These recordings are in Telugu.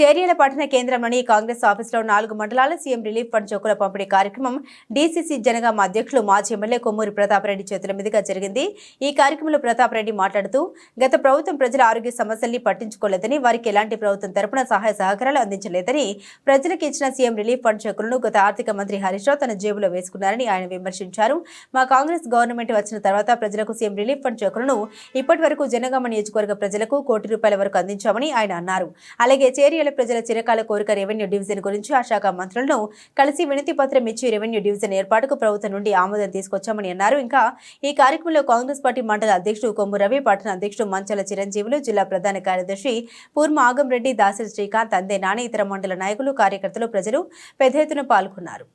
చేర్యాల పట్టణ కేంద్రంలోని కాంగ్రెస్ ఆఫీసులో 4 మండలాల సీఎం రిలీఫ్ ఫండ్ చెక్కుల పంపిణీ కార్యక్రమం డీసీసీ జనగామ అధ్యక్షులు మాజీ ఎమ్మెల్యే కొమ్మూరి ప్రతాప్ రెడ్డి చేతుల మీదుగా జరిగింది. ఈ కార్యక్రమంలో ప్రతాప్ రెడ్డి మాట్లాడుతూ గత ప్రభుత్వం ప్రజల ఆరోగ్య సమస్యల్ని పట్టించుకోలేదని, వారికి ఎలాంటి ప్రభుత్వం తరపున సహాయ సహకారాలు అందించలేదని, ప్రజలకు ఇచ్చిన సీఎం రిలీఫ్ ఫండ్ చెక్కులను గత ఆర్థిక మంత్రి హరీష్ రావు తన జేబులో వేసుకున్నారని ఆయన విమర్శించారు. మా కాంగ్రెస్ గవర్నమెంట్ వచ్చిన తర్వాత ప్రజలకు సీఎం రిలీఫ్ ఫండ్ చెక్కులను ఇప్పటి వరకు జనగామ నియోజకవర్గ ప్రజలకు ₹1 కోటి వరకు అందించామని ఆయన అన్నారు. అలాగే చేర్యాల ప్రజల చిరకాల కోరిక రెవెన్యూ డివిజన్ గురించి ఆ శాఖ మంత్రులను కలిసి వినతి పత్రం ఇచ్చి రెవెన్యూ డివిజన్ ఏర్పాటుకు ప్రభుత్వం నుండి ఆమోదం తీసుకొచ్చామని అన్నారు. ఇంకా ఈ కార్యక్రమంలో కాంగ్రెస్ పార్టీ మండల అధ్యక్షుడు కొమ్ము రవి, పట్టణ అధ్యక్షుడు మంచల చిరంజీవులు, జిల్లా ప్రధాన కార్యదర్శి పూర్మ ఆగంరెడ్డి, దాసరి శ్రీకాంత్, అందే నాని, ఇతర మండల నాయకులు, కార్యకర్తలు, ప్రజలు పెద్ద ఎత్తున పాల్గొన్నారు.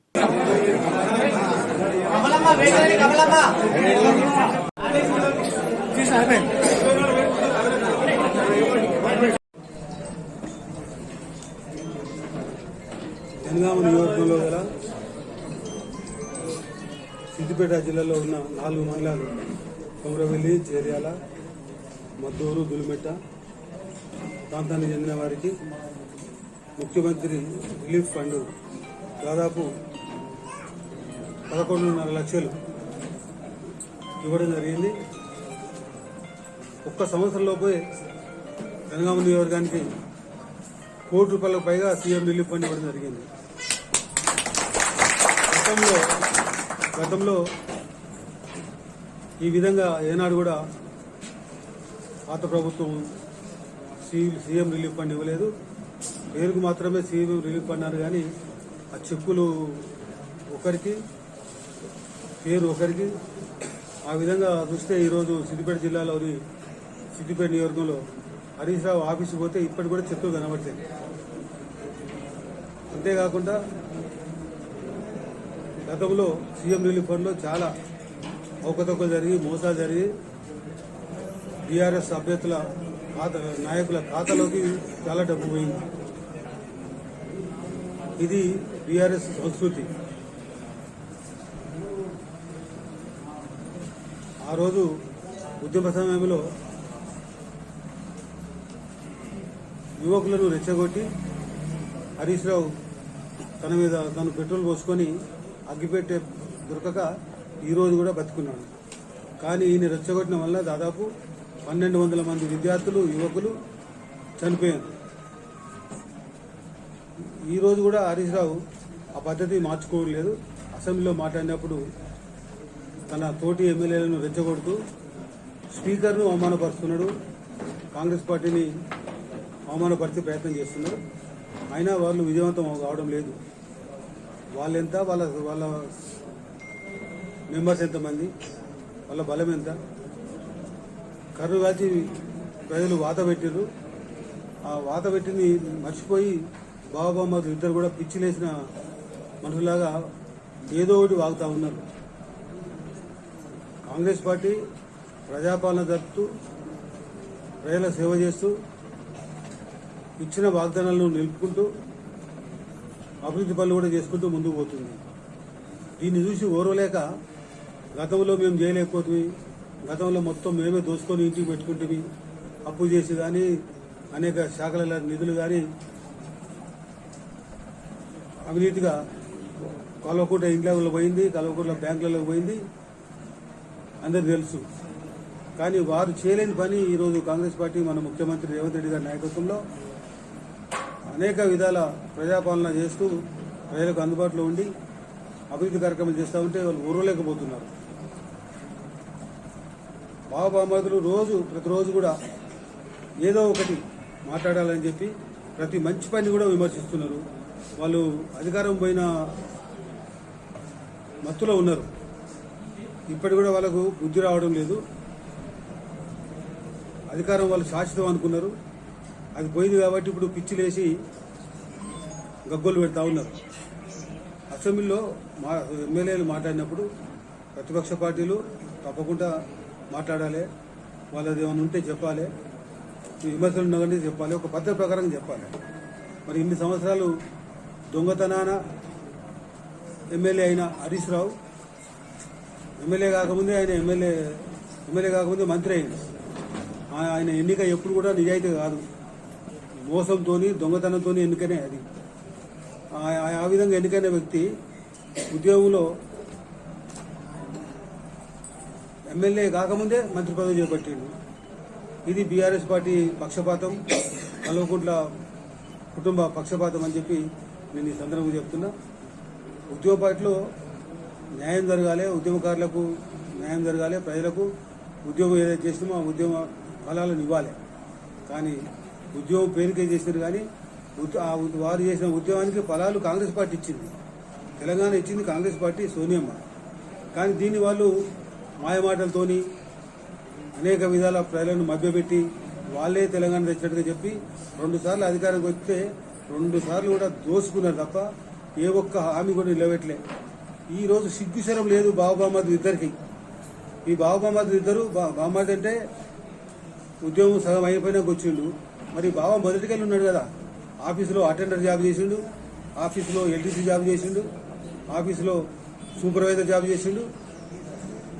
జనగామ నియోజకవర్గంలో గల సిద్దిపేట జిల్లాలో ఉన్న 4 మండలాలు కొమరవెల్లి, చేర్యాల, మద్దూరు, దులిమెట్ట ప్రాంతానికి చెందిన వారికి ముఖ్యమంత్రి రిలీఫ్ ఫండ్ దాదాపు 11.5 లక్షలు ఇవ్వడం జరిగింది. ఒక్క సంవత్సరంలోపే జనగామ నియోజకవర్గానికి ₹1 కోటి పైగా సీఎం రిలీఫ్ ఫండ్ ఇవ్వడం జరిగింది. గతంలో ఈ విధంగా ఏనాడు కూడా పాత ప్రభుత్వం సీఎం రిలీఫ్ ఫండ్ ఇవ్వలేదు. పేరుకు మాత్రమే సీఎం రిలీఫ్ ఫండ్ అన్నారు, కానీ ఆ చెక్కులు ఒకరికి, పేరు ఒకరికి. ఆ విధంగా చూస్తే ఈరోజు సిద్దిపేట జిల్లాలోని సిద్దిపేట నియోజకవర్గంలో హరీష్ రావు ఆఫీసుకు పోతే ఇప్పటికి కూడా చెక్కులు కనబడతాయి. అంతేకాకుండా గతంలో సీఎం రిలీఫ్ ఫండ్లో చాలా అవకతవకలు జరిగి, మోసాలు జరిగి బీఆర్ఎస్ అభ్యర్థుల నాయకుల ఖాతాలోకి చాలా డబ్బు పోయింది. ఇది బీఆర్ఎస్ సంస్కృతి. ఆ రోజు ఉద్యమ సమయంలో యువకులను రెచ్చగొట్టి హరీష్ రావు తన మీద తను పెట్రోల్ పోసుకొని అగ్గిపెట్టే దొరకక ఈరోజు కూడా బతుకున్నాడు. కానీ ఈయన రెచ్చగొట్టిన వల్ల దాదాపు 1200 మంది విద్యార్థులు, యువకులు చనిపోయారు. ఈరోజు కూడా హరీష్ రావు ఆ పద్ధతి మార్చుకోలేదు. అసెంబ్లీలో మాట్లాడినప్పుడు తన తోటి ఎమ్మెల్యేలను రెచ్చగొడుతూ స్పీకర్ను అవమానపరుస్తున్నాడు, కాంగ్రెస్ పార్టీని అవమానపరిచే ప్రయత్నం చేస్తున్నారు. అయినా వాళ్ళు విజయవంతం కావడం లేదు. వాళ్ళెంత, వాళ్ళ మెంబర్స్ ఎంతమంది, వాళ్ళ బలం ఎంత, కర్రు కాల్చి ప్రజలు వాత పెట్టారు. ఆ వాత పెట్టిని మర్చిపోయి బాబామ్మలు ఇద్దరు కూడా పిచ్చిలేసిన మనుషులాగా ఏదో ఒకటి వాగుతా ఉన్నారు. కాంగ్రెస్ పార్టీ ప్రజాపాలన జరుపుతూ ప్రజల సేవ చేస్తూ ఇచ్చిన వాగ్దానాలను నిలుపుకుంటూ అభివృద్ధి పనులు కూడా చేసుకుంటూ ముందుకు పోతుంది. దీన్ని చూసి ఓర్వలేక గతంలో మేము చేయలేకపోతుంది, గతంలో మొత్తం మేమే దోసుకొని ఇంటికి పెట్టుకుంటుంది, అప్పు చేసి కానీ అనేక శాఖల నిధులు కానీ అవినీతిగా కల్వకుంట ఇంట్లో పోయింది, కల్వకుంట్ల బ్యాంకులలో పోయింది, అందరికి తెలుసు. కానీ వారు చేయలేని పని ఈరోజు కాంగ్రెస్ పార్టీ మన ముఖ్యమంత్రి రేవంత్ రెడ్డి గారి నాయకత్వంలో అనేక విధాల ప్రజాపాలన చేస్తూ ప్రజలకు అందుబాటులో ఉండి అభివృద్ధి కార్యక్రమాలు చేస్తూ ఉంటే వాళ్ళు ఊరలేకపోతున్నారు. బాబామదులు ప్రతిరోజు కూడా ఏదో ఒకటి మాట్లాడాలని చెప్పి ప్రతి మంచి పని కూడా విమర్శిస్తున్నారు. వాళ్ళు అధికారం పోయిన మత్తులో ఉన్నారు. ఇప్పటి కూడా వాళ్ళకు బుద్ధి రావడం లేదు. అధికారం వాళ్ళు శాశ్వతం అనుకున్నారు, అది పోయింది కాబట్టి ఇప్పుడు పిచ్చిలేసి గగ్గోలు పెడతా ఉన్నారు. అసెంబ్లీలో ఎమ్మెల్యేలు మాట్లాడినప్పుడు ప్రతిపక్ష పార్టీలు తప్పకుండా మాట్లాడాలి, వాళ్ళది ఏమైనా ఉంటే చెప్పాలి, విమర్శలు ఉన్నదంటే చెప్పాలి, ఒక పద్ధతి ప్రకారం చెప్పాలి. మరి ఇన్ని సంవత్సరాలు దొంగతనాన ఎమ్మెల్యే అయిన హరీష్ రావు ఎమ్మెల్యే కాకముందే ఎమ్మెల్యే కాకముందే మంత్రి అయింది. ఆయన ఎన్నిక ఎప్పుడు కూడా నిజాయితీ కాదు. మోసంతోని దొంగతనంతో ఎన్నికనే అది. ఆ విధంగా ఎన్నికైన వ్యక్తి ఉద్యోగంలో ఎమ్మెల్యే కాకముందే మంత్రి పదవి చేపట్టిండు. ఇది బీఆర్ఎస్ పార్టీ పక్షపాతం, కల్వకుంట్ల కుటుంబ పక్షపాతం అని చెప్పి నేను ఈ సందర్భంగా చెప్తున్నా. ఉద్యోగ పార్టీలో న్యాయం జరగాలి, ఉద్యమకారులకు న్యాయం జరగాలి, ప్రజలకు ఉద్యోగం ఏదైతే చేసినామో ఆ ఉద్యమ ఫలాలను ఇవ్వాలి. కానీ ఉద్యోగం పేరుకే చేసినారు కానీ వారు చేసిన ఉద్యమానికి ఫలాలు కాంగ్రెస్ పార్టీ ఇచ్చింది. తెలంగాణ ఇచ్చింది కాంగ్రెస్ పార్టీ, సోనియమ్మ. కానీ దీన్ని వాళ్ళు మాయమాటలతోని అనేక విధాల ప్రజలను మభ్యపెట్టి వాళ్ళే తెలంగాణ తెచ్చినట్టుగా చెప్పి 2 సార్లు అధికారంకి వస్తే 2 సార్లు కూడా దోసుకున్నారు తప్ప ఏ ఒక్క హామీ కూడా నిలబెట్టలే. ఈ రోజు సిగ్గుశరం లేదు బాబామాదులు ఇద్దరికి. ఈ బాబామాదులు ఇద్దరు, బాబామాది అంటే ఉద్యోగం సగం అయిపోయినాక వచ్చిండు. మరి బాబా మొదటికెళ్ళి ఉన్నాడు కదా, ఆఫీసులో అటెండర్ జాబ్ చేసిండు, ఆఫీసులో ఎల్టీసీ జాబ్ చేసిండు, ఆఫీసులో సూపర్వైజర్ జాబ్ చేసిండు.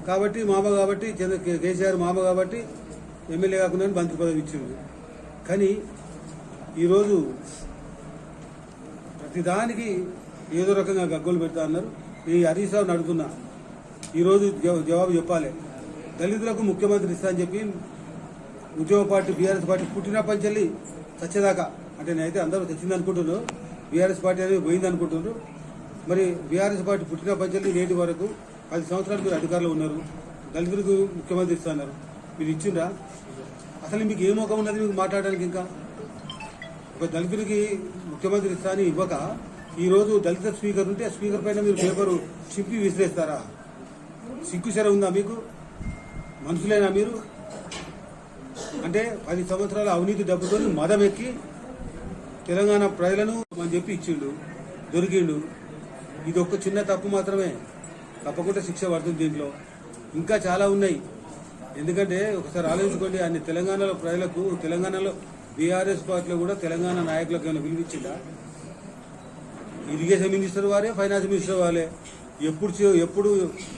కాబట్టి మామ కాబట్టి కేసీఆర్ మామ కాబట్టి ఎమ్మెల్యే కాకుండా మంత్రి పదవి ఇచ్చిండు. కానీ ఈరోజు ప్రతిదానికి ఏదో రకంగా గగ్గోలు పెడతా అన్నారు. ఈ హరీష్ రావుని అడుగుతున్నా, ఈరోజు జవాబు చెప్పాలి. దళితులకు ముఖ్యమంత్రి ఇస్తా అని చెప్పి ఉద్యోగ పార్టీ బీఆర్ఎస్ పార్టీ పుట్టినప్పటి నుంచి చచ్చేదాకా, అంటే నేనైతే అందరూ తెచ్చింది అనుకుంటున్నారు, బీఆర్ఎస్ పార్టీ అనేది పోయింది అనుకుంటున్నారు. మరి బీఆర్ఎస్ పార్టీ పుట్టినప్పటి నుంచి నేటి వరకు 10 సంవత్సరాలు మీరు అధికారులు ఉన్నారు, దళితులకు ముఖ్యమంత్రి ఇస్తున్నారు. మీరు ఇచ్చిండ్రా? అసలు మీకు ఏ మోకం ఉన్నది మీకు మాట్లాడడానికి? ఇంకా ఒక దళితుడికి ముఖ్యమంత్రి ఇస్తా అని ఇవ్వక ఈరోజు దళిత స్పీకర్ ఉంటే ఆ స్పీకర్ పైన మీరు పేపరు చింపి విసిరేస్తారా? సిగ్గుశరం ఉందా మీకు? మనుషులేనా మీరు? అంటే 10 సంవత్సరాల అవినీతి డబ్బుతో మదం ఎక్కి తెలంగాణ ప్రజలను అని చెప్పి ఇచ్చిండు, దొరికిండు. ఇది ఒక చిన్న తప్పు మాత్రమే, తప్పకుండా శిక్ష పడుతుంది. దీంట్లో ఇంకా చాలా ఉన్నాయి. ఎందుకంటే ఒకసారి ఆలోచించుకోండి, అన్ని తెలంగాణలో ప్రజలకు, తెలంగాణలో బీఆర్ఎస్ పార్టీలో కూడా తెలంగాణ నాయకులకు ఏమైనా పిలిపించిందా? ఇరిగేషన్ మినిస్టర్ వారే, ఫైనాన్స్ మినిస్టర్ వాళ్ళే. ఎప్పుడు